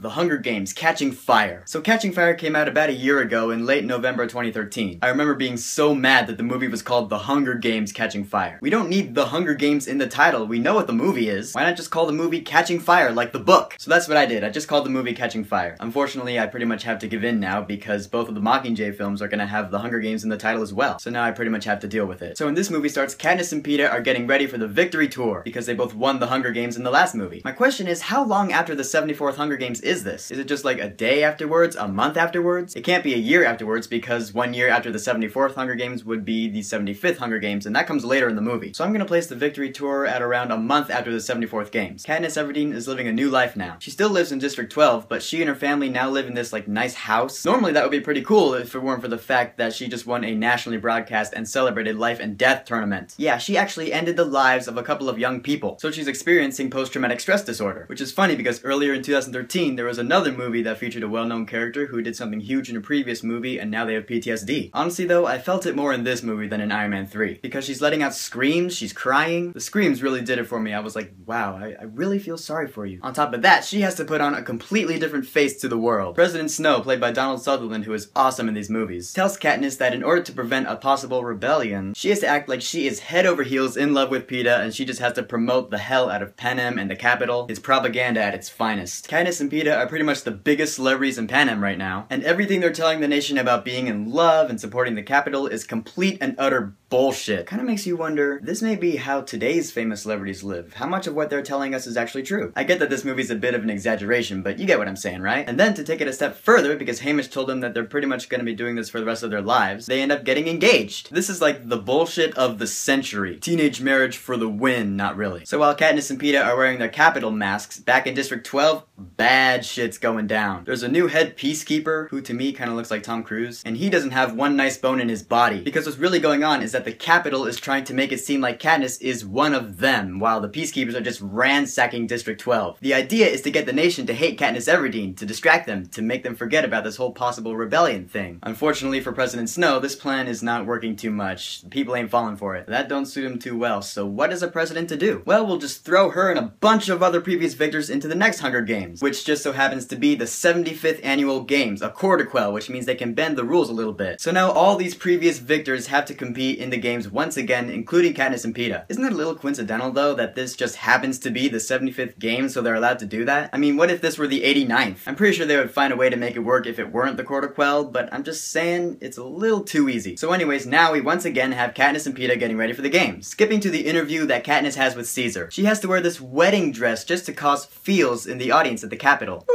The Hunger Games: Catching Fire. So Catching Fire came out about a year ago in late November 2013. I remember being so mad that the movie was called The Hunger Games: Catching Fire. We don't need The Hunger Games in the title, we know what the movie is. Why not just call the movie Catching Fire like the book? So that's what I did, I just called the movie Catching Fire. Unfortunately, I pretty much have to give in now because both of the Mockingjay films are gonna have The Hunger Games in the title as well. So now I pretty much have to deal with it. So when this movie starts, Katniss and Peeta are getting ready for the victory tour because they both won the Hunger Games in the last movie. My question is, how long after the 74th Hunger Games is this? Is it just like a day afterwards? A month afterwards? It can't be a year afterwards because 1 year after the 74th Hunger Games would be the 75th Hunger Games, and that comes later in the movie. So I'm gonna place the victory tour at around a month after the 74th Games. Katniss Everdeen is living a new life now. She still lives in District 12, but she and her family now live in this like nice house. Normally that would be pretty cool if it weren't for the fact that she just won a nationally broadcast and celebrated life and death tournament. Yeah, she actually ended the lives of a couple of young people. So she's experiencing post-traumatic stress disorder, which is funny because earlier in 2013 there was another movie that featured a well-known character who did something huge in a previous movie and now they have PTSD. Honestly though, I felt it more in this movie than in Iron Man 3. Because she's letting out screams, she's crying. The screams really did it for me. I was like, wow, I really feel sorry for you. On top of that, she has to put on a completely different face to the world. President Snow, played by Donald Sutherland, who is awesome in these movies, tells Katniss that in order to prevent a possible rebellion, she has to act like she is head over heels in love with Peeta and she just has to promote the hell out of Panem and the Capitol. It's propaganda at its finest. Katniss and Peeta are pretty much the biggest celebrities in Panem right now, and everything they're telling the nation about being in love and supporting the Capitol is complete and utter bullshit. Kinda makes you wonder, this may be how today's famous celebrities live. How much of what they're telling us is actually true? I get that this movie's a bit of an exaggeration, but you get what I'm saying, right? And then to take it a step further, because Haymitch told them that they're pretty much gonna be doing this for the rest of their lives, they end up getting engaged. This is like the bullshit of the century. Teenage marriage for the win, not really. So while Katniss and Peeta are wearing their Capitol masks, back in District 12, bad shit's going down. There's a new head peacekeeper, who to me kinda looks like Tom Cruise, and he doesn't have one nice bone in his body. Because what's really going on is that the Capitol is trying to make it seem like Katniss is one of them, while the peacekeepers are just ransacking District 12. The idea is to get the nation to hate Katniss Everdeen, to distract them, to make them forget about this whole possible rebellion thing. Unfortunately for President Snow, this plan is not working too much. People ain't falling for it. That don't suit him too well, so what is a president to do? Well, we'll just throw her and a bunch of other previous victors into the next Hunger Games, which just so happens to be the 75th Annual Games, a quarter quell, which means they can bend the rules a little bit. So now all these previous victors have to compete in the games once again, including Katniss and Peeta. Isn't it a little coincidental though that this just happens to be the 75th game, so they're allowed to do that? I mean, what if this were the 89th? I'm pretty sure they would find a way to make it work if it weren't the quarter quell, but I'm just saying it's a little too easy. So anyways, now we once again have Katniss and Peeta getting ready for the games. Skipping to the interview that Katniss has with Caesar. She has to wear this wedding dress just to cause feels in the audience at the Capitol.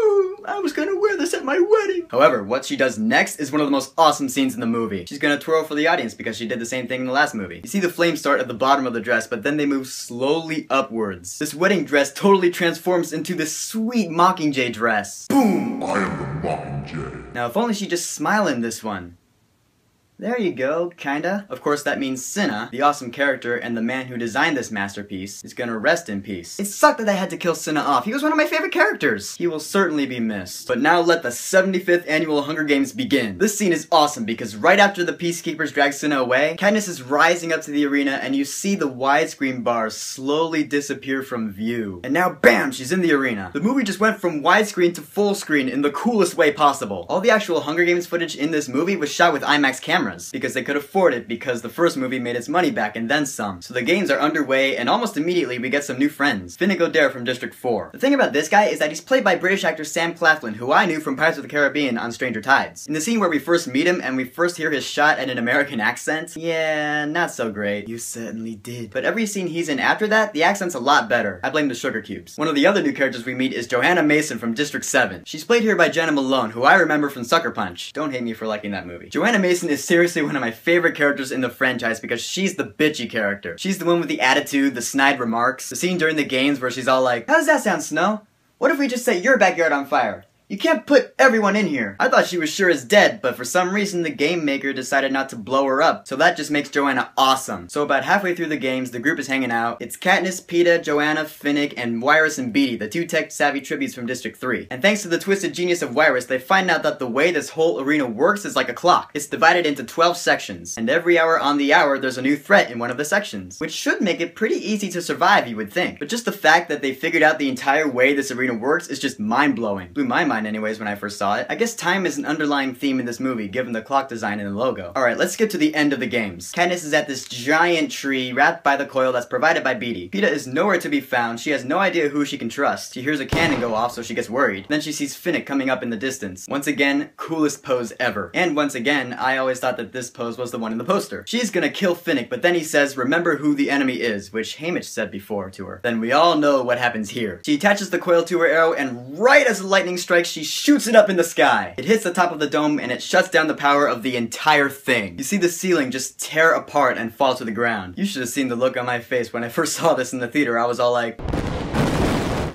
I was gonna wear this at my wedding. However, what she does next is one of the most awesome scenes in the movie. She's gonna twirl for the audience because she did the same thing in the last movie. You see the flames start at the bottom of the dress, but then they move slowly upwards. This wedding dress totally transforms into this sweet Mockingjay dress. Boom! I am the Mockingjay. Now if only she'd just smile in this one. There you go, kinda. Of course that means Cinna, the awesome character and the man who designed this masterpiece, is gonna rest in peace. It sucked that I had to kill Cinna off. He was one of my favorite characters. He will certainly be missed. But now let the 75th Annual Hunger Games begin. This scene is awesome because right after the peacekeepers drag Cinna away, Katniss is rising up to the arena and you see the widescreen bars slowly disappear from view. And now BAM! She's in the arena. The movie just went from widescreen to full screen in the coolest way possible. All the actual Hunger Games footage in this movie was shot with IMAX cameras. Because they could afford it because the first movie made its money back and then some. So the games are underway and almost immediately we get some new friends. Finnick Odair from District 4. The thing about this guy is that he's played by British actor Sam Claflin, who I knew from Pirates of the Caribbean on Stranger Tides. In the scene where we first meet him and we first hear his shot at an American accent, yeah, not so great. You certainly did. But every scene he's in after that, the accent's a lot better. I blame the sugar cubes. One of the other new characters we meet is Johanna Mason from District 7. She's played here by Jenna Malone, who I remember from Sucker Punch. Don't hate me for liking that movie. Johanna Mason is seriously one of my favorite characters in the franchise because she's the bitchy character. She's the one with the attitude, the snide remarks, the scene during the games where she's all like, "How does that sound, Snow? What if we just set your backyard on fire? You can't put everyone in here. I thought she was sure as dead, but for some reason the game maker decided not to blow her up, so that just makes Joanna awesome. So about halfway through the games, the group is hanging out. It's Katniss, Peeta, Joanna, Finnick, and Wyrus and Beetee, the two tech-savvy tributes from District 3. And thanks to the twisted genius of Wyrus, they find out that the way this whole arena works is like a clock. It's divided into 12 sections, and every hour on the hour there's a new threat in one of the sections, which should make it pretty easy to survive, you would think. But just the fact that they figured out the entire way this arena works is just mind-blowing. Blew my mind anyways when I first saw it. I guess time is an underlying theme in this movie, given the clock design in the logo. Alright, let's get to the end of the games. Katniss is at this giant tree wrapped by the coil that's provided by Beetee. Peeta is nowhere to be found. She has no idea who she can trust. She hears a cannon go off, so she gets worried. Then she sees Finnick coming up in the distance. Once again, coolest pose ever. And once again, I always thought that this pose was the one in the poster. She's gonna kill Finnick, but then he says, remember who the enemy is, which Haymitch said before to her. Then we all know what happens here. She attaches the coil to her arrow, and right as the lightning strikes, she shoots it up in the sky. It hits the top of the dome, and it shuts down the power of the entire thing. You see the ceiling just tear apart and fall to the ground. You should have seen the look on my face when I first saw this in the theater. I was all like...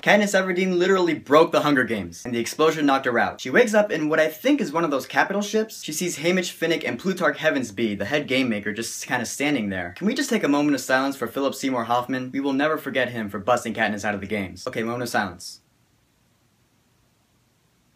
Katniss Everdeen literally broke the Hunger Games, and the explosion knocked her out. She wakes up in what I think is one of those capital ships. She sees Haymitch, Finnick, and Plutarch Heavensbee, the head game maker, just kind of standing there. Can we just take a moment of silence for Philip Seymour Hoffman? We will never forget him for busting Katniss out of the games. Okay, moment of silence.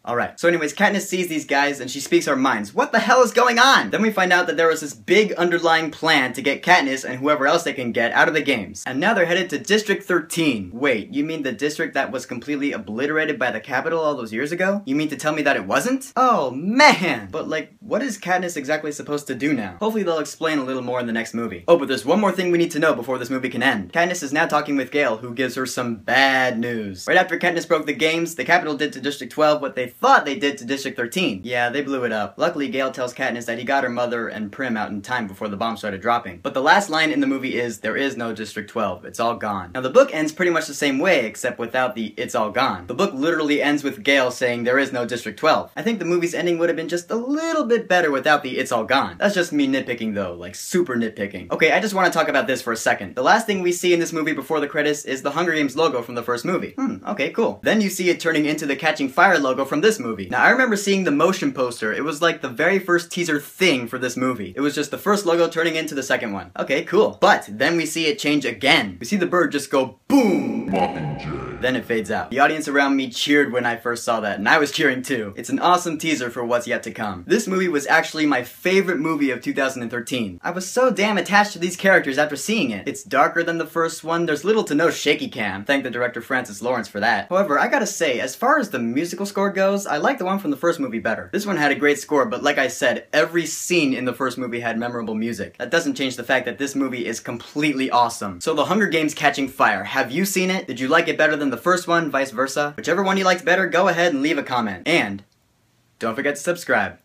Alright, so anyways, Katniss sees these guys and she speaks our minds. What the hell is going on? Then we find out that there was this big underlying plan to get Katniss and whoever else they can get out of the games. And now they're headed to District 13. Wait, you mean the district that was completely obliterated by the Capitol all those years ago? You mean to tell me that it wasn't? Oh man! But like, what is Katniss exactly supposed to do now? Hopefully they'll explain a little more in the next movie. Oh, but there's one more thing we need to know before this movie can end. Katniss is now talking with Gale, who gives her some bad news. Right after Katniss broke the games, the Capitol did to District 12 what they thought they did to District 13. Yeah, they blew it up. Luckily, Gale tells Katniss that he got her mother and Prim out in time before the bomb started dropping. But the last line in the movie is, there is no District 12. It's all gone. Now, the book ends pretty much the same way, except without the it's all gone. The book literally ends with Gale saying there is no District 12. I think the movie's ending would have been just a little bit better without the it's all gone. That's just me nitpicking though, like super nitpicking. Okay, I just want to talk about this for a second. The last thing we see in this movie before the credits is the Hunger Games logo from the first movie. Okay, cool. Then you see it turning into the Catching Fire logo from this movie. Now, I remember seeing the motion poster. It was like the very first teaser thing for this movie. It was just the first logo turning into the second one. Okay, cool. But then we see it change again. We see the bird just go boom! Mockingjay. Then it fades out. The audience around me cheered when I first saw that, and I was cheering too. It's an awesome teaser for what's yet to come. This movie was actually my favorite movie of 2013. I was so damn attached to these characters after seeing it. It's darker than the first one. There's little to no shaky cam. Thank the director Francis Lawrence for that. However, I gotta say, as far as the musical score goes, I like the one from the first movie better. This one had a great score, but like I said, every scene in the first movie had memorable music. That doesn't change the fact that this movie is completely awesome. So The Hunger Games Catching Fire, have you seen it? Did you like it better than the first one, vice versa? Whichever one you liked better, go ahead and leave a comment. And don't forget to subscribe.